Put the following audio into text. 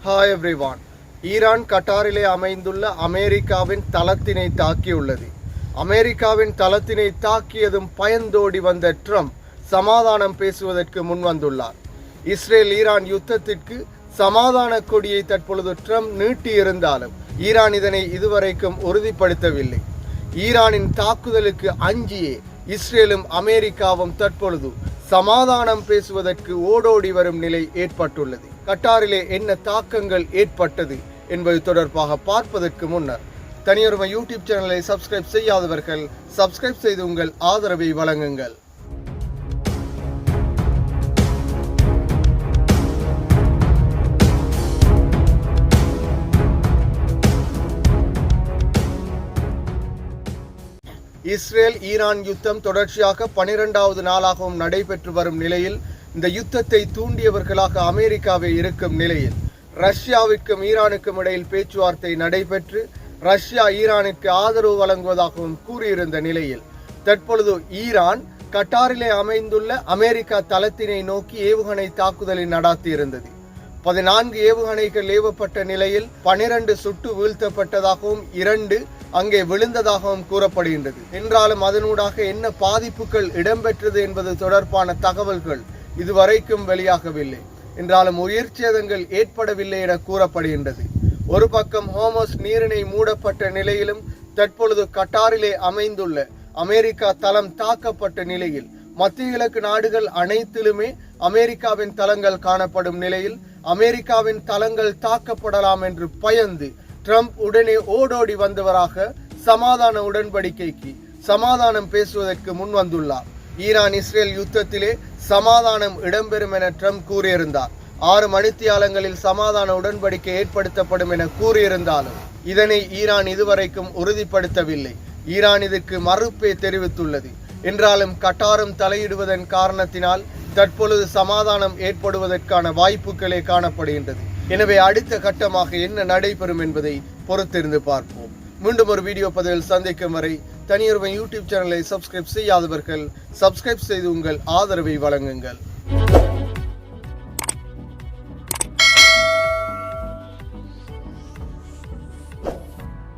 Hi everyone. Iran கட்டாரிலே அமைந்துள்ள அமெரிக்காவின் தளத்தினை தாக்கியுள்ளது. அமெரிக்காவின் தளத்தினை தாக்கியதும் பயந்தோடி வந்த ட்ரம்ப் சமாதானம் பேசுவதற்கு முன்வந்துள்ளார். இஸ்ரேல் ஈரான் யுத்தத்திற்கு சமாதான கொடியை தற்பொழுது ட்ரம்ப் நீட்டியிருந்தாலும் ஈரான் இதனை இதுவரைக்கும் உறுதிப்படுத்தவில்லை. ஈரானின் தாக்குதலுக்கு அஞ்சியே இஸ்ரேலும் அமெரிக்காவும் தற்பொழுது சமாதானம் பேசுவதற்கு ஓடோடி வரும் நிலை ஏற்பட்டுள்ளது. கட்டாரிலே என்ன தாக்கங்கள் ஏற்பட்டது என்பது தொடர்பாக பார்ப்பதற்கு முன்னர் தனியொருமை யூடியூப் சேனலை சப்ஸ்கிரைப் செய்யாதவர்கள் சப்ஸ்கிரைப் செய்து உங்கள் ஆதரவை வழங்குங்கள். இஸ்ரேல் ஈரான் யுத்தம் தொடர்ச்சியாக 12வது நாளாகவும் நடைபெற்று வரும் நிலையில் இந்த யுத்தத்தை தூண்டியவர்களாக அமெரிக்காவே இருக்கும் நிலையில் ரஷ்யாவிற்கும் ஈரானுக்கும் இடையில் பேச்சுவார்த்தை நடைபெற்று ரஷ்யா ஈரானுக்கு ஆதரவு வழங்குவதாகவும் கூறியிருந்த நிலையில் தற்பொழுது ஈரான் கட்டாரிலே அமைந்துள்ள அமெரிக்கா தளத்தினை நோக்கி ஏவுகணை தாக்குதலை நடாத்தியிருந்தது. 14 ஏவுகணைகள் ஏவப்பட்ட நிலையில் 12 சுட்டு வீழ்த்தப்பட்டதாகவும் 2 அங்கே விழுந்ததாகவும் கூறப்படுகின்றது. என்றாலும் அதனூடாக என்ன பாதிப்புகள் இடம்பெற்றது என்பது தொடர்பான தகவல்கள் இதுவரைக்கும் வெளியாகவில்லை. என்றாலும் உயிர் சேதங்கள் ஏற்படவில்லை என கூறப்படுகின்றது. ஒரு பக்கம் ஹோமஸ் நீரிணை மூடப்பட்ட நிலையிலும் தற்பொழுது கட்டாரிலே அமைந்துள்ள அமெரிக்கா தளம் தாக்கப்பட்ட நிலையில் மத்திய கிழக்கு நாடுகள் அனைத்திலுமே அமெரிக்காவின் தளங்கள் காணப்படும் நிலையில் அமெரிக்காவின் தளங்கள் தாக்கப்படலாம் என்று பயந்து ட்ரம்ப் உடனே ஓடோடி வந்தவராக சமாதான உடன்படிக்கைக்கு சமாதானம் பேசுவதற்கு முன் வந்துள்ளார். ஈரான் இஸ்ரேல் யுத்தத்திலே சமாதானம் இடம்பெறும் என ட்ரம்ப் கூறியிருந்தார். 6 மணித்தியாலங்களில் சமாதான உடன்படிக்கை ஏற்படுத்தப்படும் என கூறியிருந்தாலும் இதனை ஈரான் இதுவரைக்கும் உறுதிப்படுத்தவில்லை. ஈரான் இதற்கு மறுப்பே தெரிவித்துள்ளது. என்றாலும் கட்டாரும் தலையிடுவதன் காரணத்தினால் தற்பொழுது சமாதானம் ஏற்படுவதற்கான வாய்ப்புகளே காணப்படுகின்றது. எனவே அடுத்த கட்டமாக என்ன நடைபெறும் என்பதை பொறுத்திருந்து பார்ப்போம். மீண்டும் ஒரு வீடியோ பதிவில் சந்திக்கும் வரை தனியொருவன் யூடியூப் சேனலை சப்ஸ்கிரைப் செய்யாதவர்கள் சப்ஸ்கிரைப் செய்து உங்கள் ஆதரவை வழங்குங்கள்.